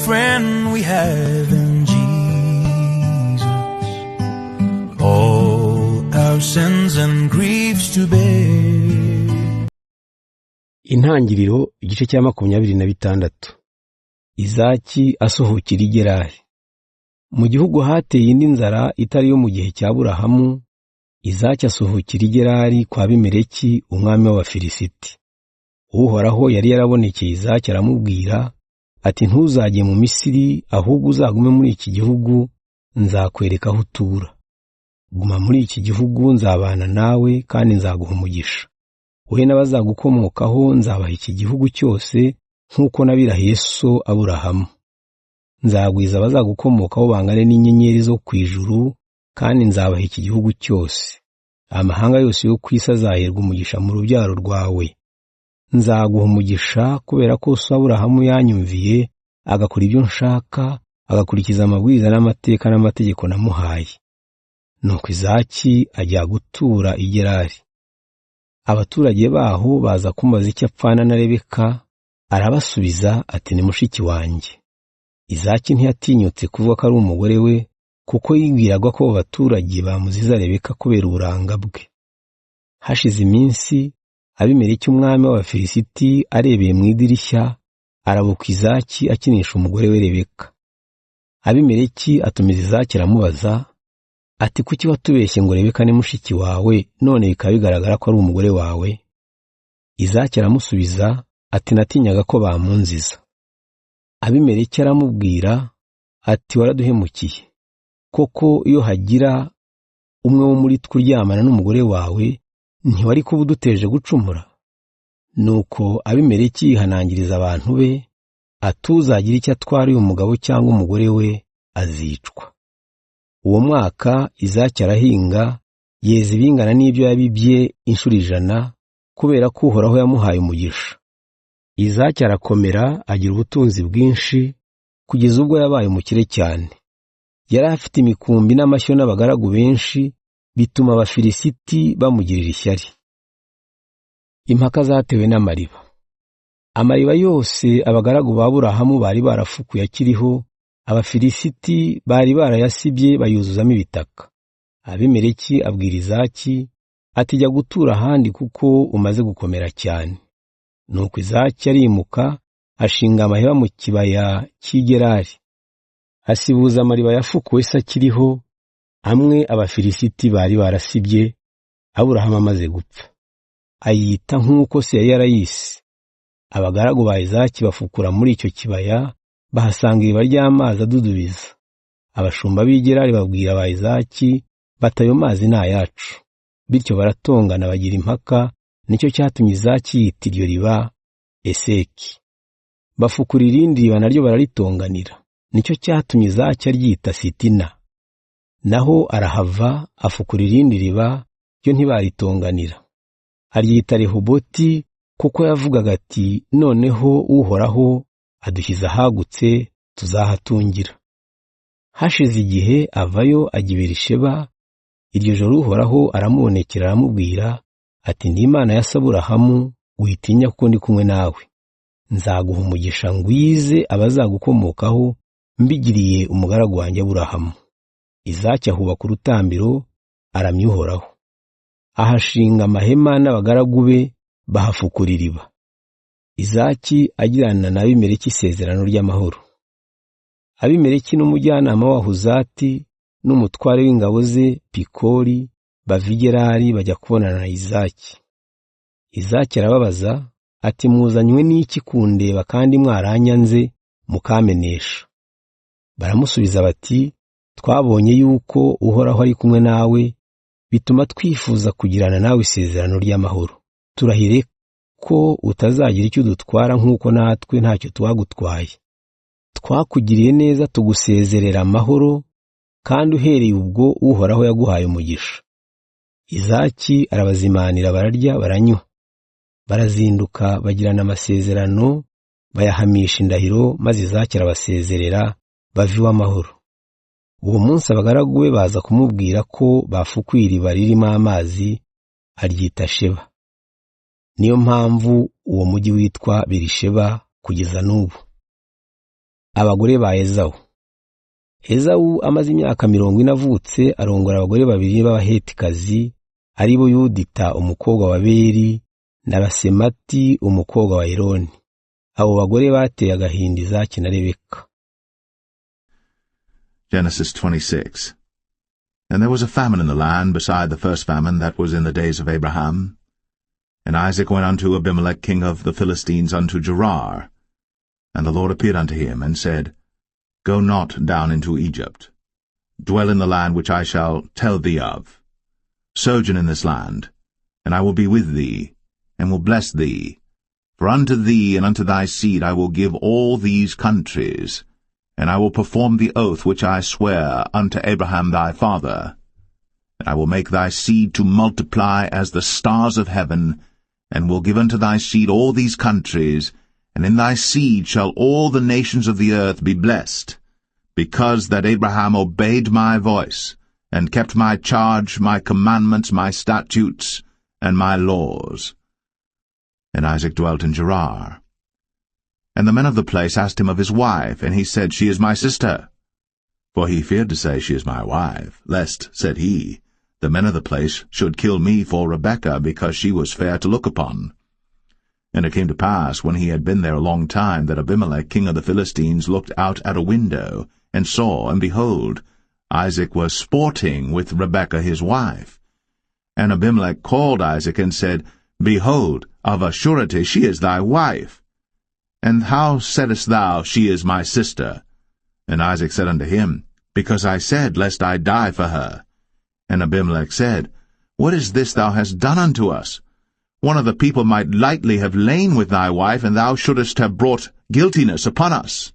friend we have in Jesus, all our sins and griefs to bear. Intangiriro igice cya 26. Izaki asohokira i Gerari. Mu gihugu hateye indi nzara itari yo mu gihe cya Aburahamu. Izaki asohokira i Gerari kwa Abimeleki umwami w'Abafilisiti. Uhoraho yari yarabonekeye Izaki aramubwira ati ntuzajye mu Misiri, ahubwo uzagume muri iki gihugu, nzakwereka aho utura. Guma muri iki gihugu, nzabana nawe kandi nzaguha umugisha. Wowe n'abazagukomokaho nzabaha iki gihugu cyose nk'uko nabirahiye so Aburahamu. Nzagwiza abazagukomokaho bangane n'inyenyeri zo ku ijuru, kandi nzabaha iki gihugu cyose. Amahanga yose yo ku isi azaherwa umugisha mu rubyaro rwawe. Nzaguha umugisha kubera ko so Aburahamu yanyumviye, agakora ibyo nshaka, agakurikiza amabwiriza n'amateka n'amategeko namuhaye. Nuko Izaki ajya gutura i Gerari. Abaturage baho baza kumubaza icyo apfana na Rebeka, arabasubiza ati ni mushiki wanjye. Izaki ntiyatinyutse kuvuga ko ari umugore we, kuko yibwiraga ko abaturage bamuziza Rebeka kubera uburanga bwe. Hashize iminsi, Abimeleki umwami w'Abafilisiti arebeye mu idirishya, arabuka Izaki akinisha umugore we Rebeka. Abimeleki atumiza Izaki aramubaza ati kuki watubeshye ngo Rebeka ni mushiki wawe, none bikaba bigaragara ko ari umugore wawe? Izaki aramusubiza ati natinyaga ko bamunziza. Abimeleki aramubwira ati waraduhemukiye. Koko iyo hagira umwe wo muri twe n'umugore wawe, ntiwari kuba uduteje gucumura? Nuko Abimeleki yihanangiriza abantu be, atuzagira icyo atwara uyu mugabo cyangwa umugore we azicwa. Uwo mwaka Izaki arahinga, yeza ibingana n'ibyo yabibye inshuro 100, kubera ko Uhoraho yamuhaye umugisha. Izaki arakomera, agira ubutunzi bwinshi, kugeza ubwo yabaye umukire cyane. Yari afite imikumbi n'amashyo n'abagaragu benshi, bituma Abafilisiti bamugirira ishyari. Impaka zatewe n'amariba. Amariba yose abagaragu ba Aburahamu bari barafukuye akiriho, Abafilisiti bari barayasibye bayuzuzamo ibitaka. Abimeleki abwira Izaki ati jya gutura ahandi kuko umaze gukomera cyane. Nuko Izaki arimuka, ashinga amahema mu kibaya cy'i Gerari. Asibuza amariba yafukuwe se akiriho, amwe Abafilisiti bari barasibye Aburahamu amaze gupfa. Ayita nk'uko se yari yarayise. Abagaragu ba Izaki bafukura muri icyo kibaya, bahasanga iriba ry'amazi adudubiza. Abashumba b'i Gerari babwira ba Izaki bati ayo mazi ni ayacu. Bityo baratongana bagira impaka, nicyo cyatumye Izaki yita iryo riba Eseki. Bafukura irindi riba naryo bararitonganira, nicyo cyatumye Izaki aryita Sitina. Naho arahava afukura irindi riba, ryo ntibaritonganira, aryita Rehoboti, kuko yavugaga ati noneho Uhoraho adushyize ahagutse, tuzahatungira. Hashize igihe avayo ajya i Berisheba. Iryo joro Uhoraho aramubonekera aramubwira ati ndi Imana ya Aburahamu, witinya kuko ndi kumwe nawe. Nzaguha umugisha ngwize abazagukomokaho, mbigiriye umugaragu wanjye Aburahamu. Izaki ahubaka urutambiro, aramya Uhoraho. Ahashinga amahema n'abagaragu be, bahafukura iriba. Izaki agirana na Abimeleki isezerano ry'amahoro. Abimeleki n'umujyanama wa Huzati n'umutware w'ingabo ze Pikori bava i Gerari bajya kubonana na Izaki. Izaki arababaza ati mwuzanywe n'iki kundeba kandi mwaranyanze mukamenesha? Baramusubiza bati twabonye yuko Uhoraho ari kumwe nawe, bituma twifuza kugirana nawe isezerano ry'amahoro. Turahire ko utazagira icyo dutwara nk'uko natwe ntacyo twagutwaye. Twakugiriye neza tugusezerera amahoro, kandi uhereye ubwo Uhoraho yaguhaye umugisha. Izaki arabazimanira, bararya baranywa. Barazinduka bagirana amasezerano, bayahamisha indahiro, maze Izaki arabasezerera bava iw'amahoro. Uwo munsi abagaragu be baza kumubwira ko bafukuye iriba ririmo amazi, aryita Sheba. Niyo mpamvu uwo mujyi witwa Berisheba kugeza n'ubu. Abagore ba Esawu. Esawu amaze imyaka 40 avutse arongora abagore babiri b'abahetikazi, ari bo Yudita umukobwa wa Beri na Basemati umukobwa wa Eloni. Abo bagore bateye agahinda Izaki na Rebeka. Genesis 26. And there was a famine in the land beside the first famine that was in the days of Abraham. And Isaac went unto Abimelech king of the Philistines unto Gerar. And the Lord appeared unto him, and said, Go not down into Egypt. Dwell in the land which I shall tell thee of. Sojourn in this land, and I will be with thee, and will bless thee. For unto thee and unto thy seed I will give all these countries, and I will perform the oath which I swear unto Abraham thy father. And I will make thy seed to multiply as the stars of heaven, and will give unto thy seed all these countries, and in thy seed shall all the nations of the earth be blessed, because that Abraham obeyed my voice, and kept my charge, my commandments, my statutes, and my laws. And Isaac dwelt in Gerar. And the men of the place asked him of his wife, and he said, She is my sister. For he feared to say, She is my wife, lest, said he, the men of the place should kill me for Rebekah, because she was fair to look upon. And it came to pass, when he had been there a long time, that Abimelech king of the Philistines looked out at a window, and saw, and behold, Isaac was sporting with Rebekah his wife. And Abimelech called Isaac, and said, Behold, of a surety she is thy wife. And how saidst thou, She is my sister? And Isaac said unto him, Because I said, Lest I die for her. And Abimelech said, What is this thou hast done unto us? One of the people might lightly have lain with thy wife, and thou shouldest have brought guiltiness upon us.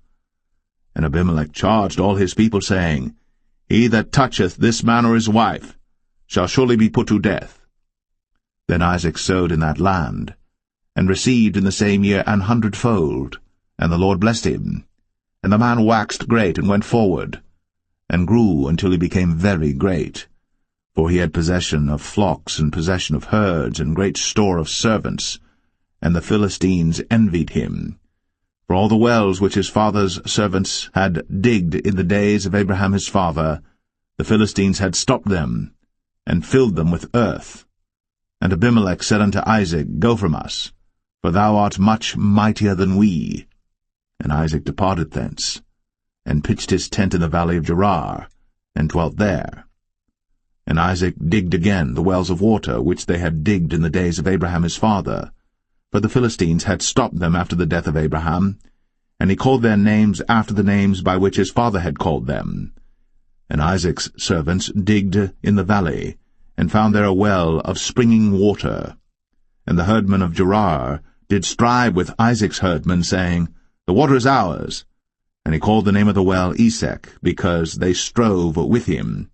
And Abimelech charged all his people, saying, He that toucheth this man or his wife shall surely be put to death. Then Isaac sowed in that land, and received in the same year 100-fold, and the Lord blessed him. And the man waxed great, and went forward, and grew until he became very great. For he had possession of flocks, and possession of herds, and great store of servants, and the Philistines envied him. For all the wells which his father's servants had digged in the days of Abraham his father, the Philistines had stopped them, and filled them with earth. And Abimelech said unto Isaac, Go from us, for thou art much mightier than we. And Isaac departed thence, and pitched his tent in the valley of Gerar, and dwelt there. And Isaac digged again the wells of water which they had digged in the days of Abraham his father, for the Philistines had stopped them after the death of Abraham, and he called their names after the names by which his father had called them. And Isaac's servants digged in the valley, and found there a well of springing water. And the herdmen of Gerar did strive with Isaac's herdmen, saying, The water is ours. And he called the name of the well Esek, because they strove with him.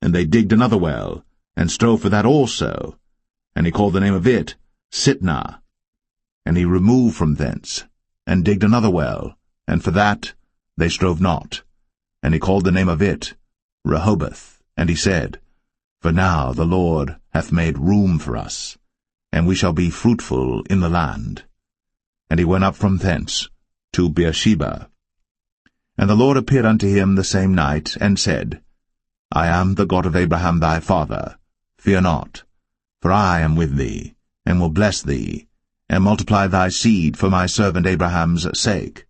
And they digged another well, and strove for that also. And he called the name of it Sitnah. And he removed from thence, and digged another well, and for that they strove not. And he called the name of it Rehoboth. And he said, For now the Lord hath made room for us, and we shall be fruitful in the land. And he went up from thence to Beersheba. And the Lord appeared unto him the same night, and said, I am the God of Abraham thy father. Fear not, for I am with thee, and will bless thee, and multiply thy seed for my servant Abraham's sake.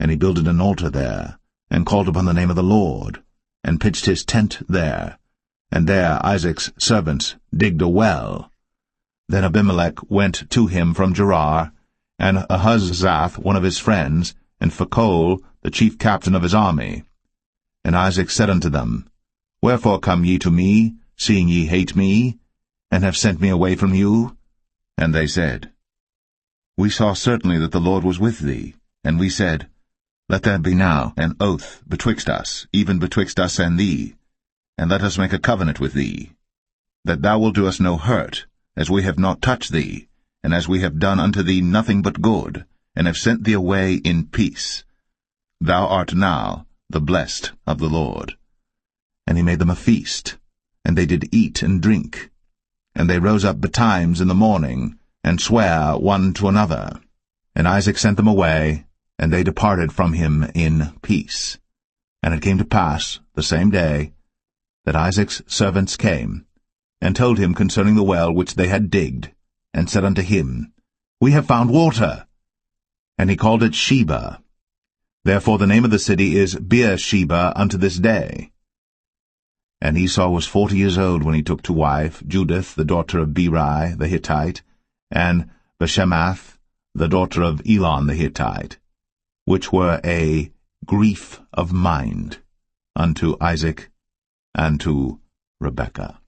And he builded an altar there, and called upon the name of the Lord, and pitched his tent there. And there Isaac's servants digged a well. Then Abimelech went to him from Gerar, and Ahuzzath one of his friends, and Phicol the chief captain of his army. And Isaac said unto them, Wherefore come ye to me, seeing ye hate me, and have sent me away from you? And they said, We saw certainly that the Lord was with thee. And we said, Let there be now an oath betwixt us, even betwixt us and thee, and let us make a covenant with thee, that thou wilt do us no hurt, as we have not touched thee, and as we have done unto thee nothing but good, and have sent thee away in peace. Thou art now the blessed of the Lord. And he made them a feast, and they did eat and drink. And they rose up betimes in the morning, and sware one to another. And Isaac sent them away, And they departed from him in peace. And it came to pass, the same day, that Isaac's servants came, and told him concerning the well which they had digged, and said unto him, We have found water. And he called it Sheba. Therefore the name of the city is Beersheba unto this day. And Esau was 40 years old when he took to wife Judith the daughter of Beri the Hittite, and Bashemath the daughter of Elon the Hittite, which were a grief of mind unto Isaac and to Rebekah.